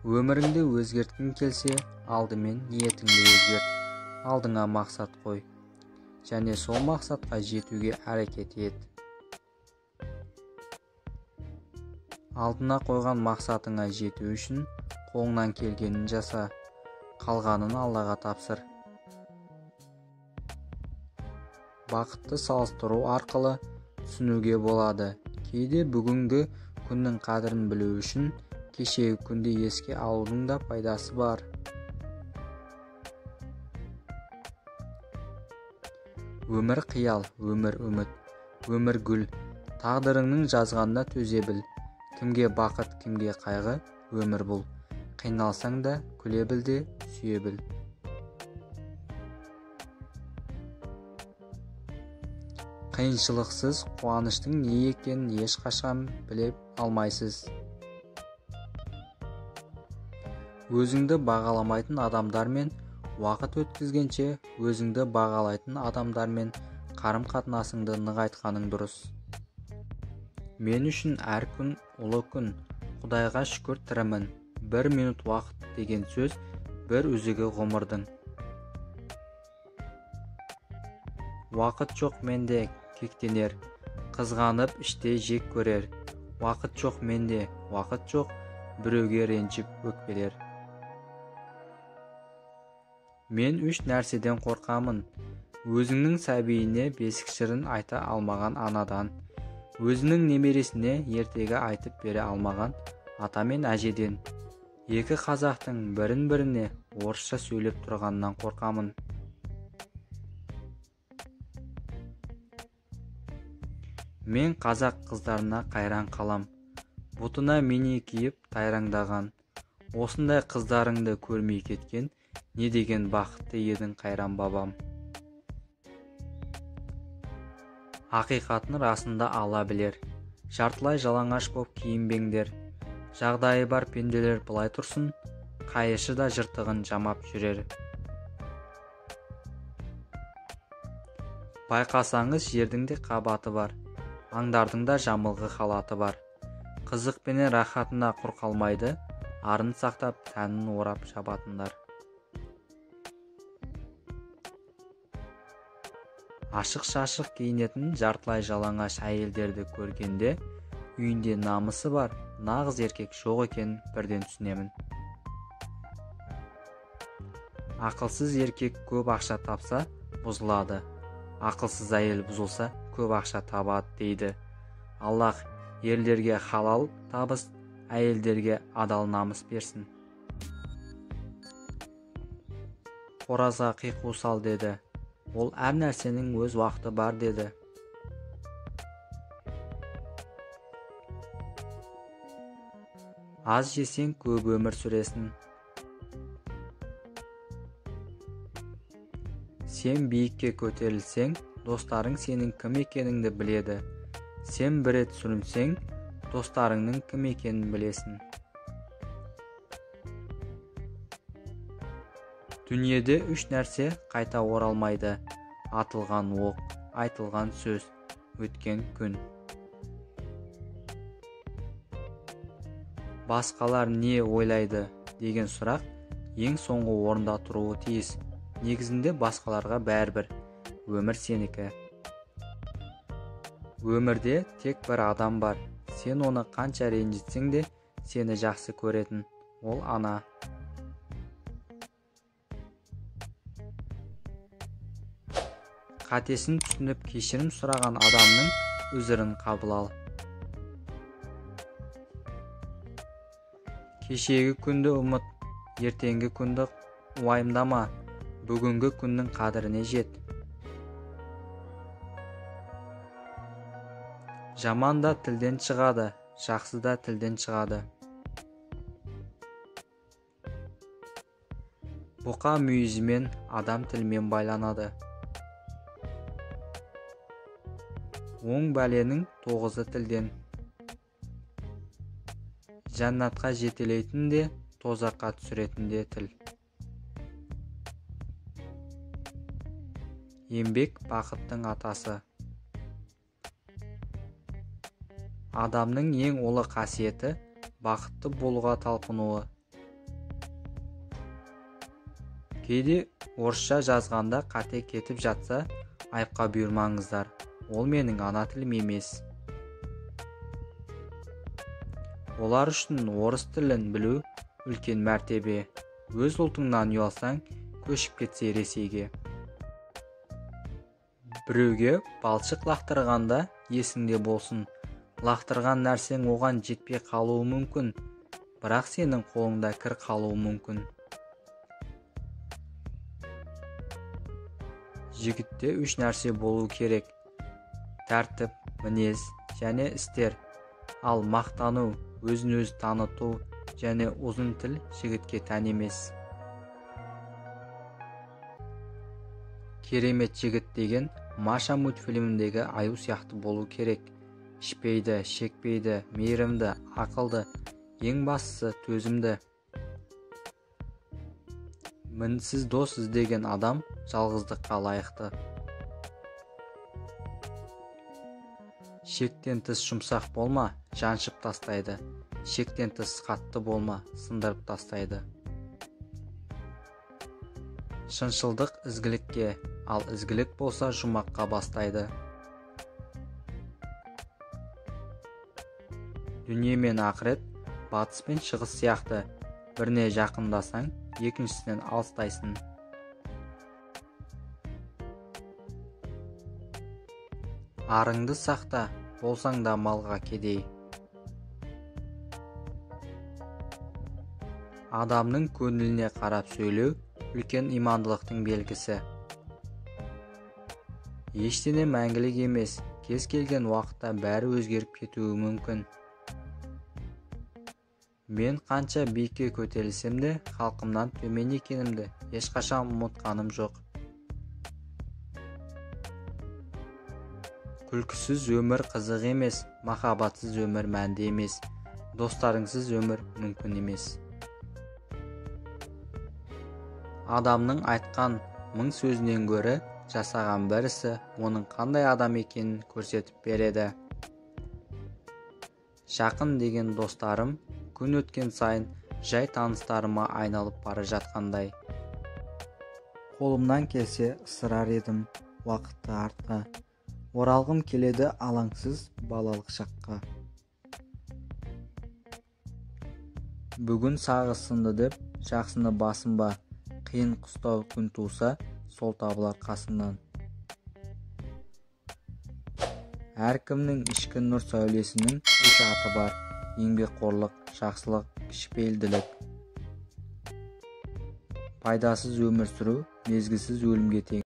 Өміріңді өзгерткің келсе, алдымен ниетіңді өзгерт. Алдыңа мақсат қой, және сол мақсатқа жетуге әрекет ет. Алдына қойған мақсатыңа жету үшін қолыңнан келгенін жаса, қалғанын Аллаға тапсыр. Бақытты салыстыру арқылы түсінуге болады. Кейде бүгінгі күннің қадірін білу үшін кешегі күнді еске алудың да пайдасы бар. Өмір қиял, өмір үміт, өмір гүл. Тағдырыңның жазғанына төзе біл. Кімге бақыт, кімге қайғы, өмір бұл. Қиналсаң да күле біл де сүйе біл. Қиыншылықсыз қуаныштың не екенін ешқашан біле алмайсыз. Өзіңді бағаламайтын адамдармен уақыт өткізгенше, өзіңді бағалайтын адамдармен қарым-қатынасыңды нығайтқаның дұрыс. Мен үшін әр күн ұлы күн, Құдайға шүкір тірімін. 1 минут уақыт деген сөз бір үзігі ғұмырдың. Уақыт жоқ менде кектенер, қызғанып іште жек көрер. Уақыт жоқ менде, уақыт жоқ біреуге ренжіп өкпелер. Мен 3 нәрседен қорқамын. Өзіңнің сәбиіне бесік шырын айта алмаған анадан, өзінің немересіне ертегі айтып бере алмаған ата мен әжеден, 2 қазақтың бірін-біріне орысша сөйлеп тұрғаннан қорқамын. Мен қазақ қыздарына қайран қалам, бұтына мені киіп тайраңдаған. Осындай қыздарыңды көрмей кеткен, не деген бақытты едің қайран бабам. Ақиқатын расында ала білер, жартылай жалаңаш боп киінбеңдер. Жағдайы бар пенделер былай тұрсын, қайышы да жыртығын жамап жүрер. Байқасаңыз жердің де қабаты бар, аңдардың да жамылғы халаты бар. Қызық пенен рахатына құр қалмайды, арын сақтап тәнін орап жабатындар. Ашық-шашық киінетін жартылай жалаңаш әйелдерді көргенде, үйінде намысы бар, нағыз еркек жоқ екенін бірден түсінемін. Ақылсыз еркек көп ақша тапса, бұзылады. Ақылсыз әйел бұзылса, көп ақша табады дейді. Аллах ерлерге халал табыс, әйелдерге адал намыс берсін. Қоразға қиқу сал деді. Ол әр нәрсенің өз уақыты бар деді. Аз жесең көп өмір сүресің. Сен биікке көтерілсең, достарың сенің кім екеніңді біледі. Сен бір рет сүрінсең, достарыңның кім екенін білесің. Дүниеде 3 нәрсе қайта оралмайды. Атылған оқ, айтылған сөз, өткен күн. Басқалар не ойлайды деген сұрақ ең соңғы орында тұруы тиіс. Негізінде басқаларға бәрібір. Өмір сенікі. Өмірде тек бір адам бар. Сен оны қанша ренжітсең де, сені жақсы көретін. Ол ана. Қатесін түсініп кешірім сұраған адамның өзірін қабыл ал. Кешегі күнді ұмыт, ертеңгі күнді уайымдама, бүгінгі күннің қадіріне жет. Жаман да тілден шығады, жақсы да тілден шығады. Бұқа мүйізімен, адам тілмен байланады. Оң бәленің 9-ы тілден. Жәннатқа жетелейтін де, тозаққа түсіретін де тіл. Еңбек бақыттың атасы. Адамның ең ұлы қасиеті бақытты болуға талпынуы. Кейде орысша жазғанда қате кетіп жатса, айыпқа бұйырмаңыздар. Ол менің ана тілім емес. Олар үшін орыс тілін білу үлкен мәртебе. Өз ұлтыңнан ұялсаң, көшіп кетсе Ресейге. Біреуге балшық лақтырғанда есіңде болсын. Лақтырған нәрсең оған жетпей қалуы мүмкін, бірақ сенің қолыңда кір қалуы мүмкін. Жігітте 3 нәрсе болу керек: тәртіп, мінез және істер. Ал мақтану, өзін-өзі таныту және ұзын тіл жігітке тән емес. Керемет жігіт деген Маша мультфильміндегі аю сияқты болу керек. Ішпейді, шекпейді, мейірімді, ақылды, ең бастысы төзімді. Мінсіз дос іздеген адам жалғыздыққа лайықты. Шектен тыс жұмсақ болма, жаншып тастайды. Шектен тыс қатты болма, сындырып тастайды. Шыншылдық ізгілікке, ал ізгілік болса жұмаққа бастайды. Дүние мен ақырет батыс пен шығыс сияқты. Біріне жақындасаң, екіншісінен алыстайсың. Арыңды сақта, болсаң да малға кедей. Адамның көңіліне қарап сөйлеу үлкен имандылықтың белгісі. Ештеңе мәңгілік емес, кез келген уақытта бәрі өзгеріп кетуі мүмкін. Мен қанша биікке көтерілсем де, халқымнан төмен екенімді ешқашан ұмытқаным жоқ. Күлкісіз өмір қызық емес, махаббатсыз өмір мәнді емес, достарыңсыз өмір мүмкін емес. Адамның айтқан 1000 сөзінен гөрі жасаған бір ісі оның қандай адам екенін көрсетіп береді. Жақын деген достарым күн өткен сайын жай таныстарыма айналып бара жатқандай. Қолымнан келсе ысырар едім уақытты артқа. Оралғым келеді алаңсыз балалық шаққа. Бүгін сағы сынды деп жақсыны басынба. Қиын қыстау күн туса, сол табылар қасыңнан. Әркімнің ішкі нұр сәулесінің 3 аты бар: еңбекқорлық, жақсылық, кішіпейілділік. Пайдасыз өмір сүру мезгілсіз өлімге тең.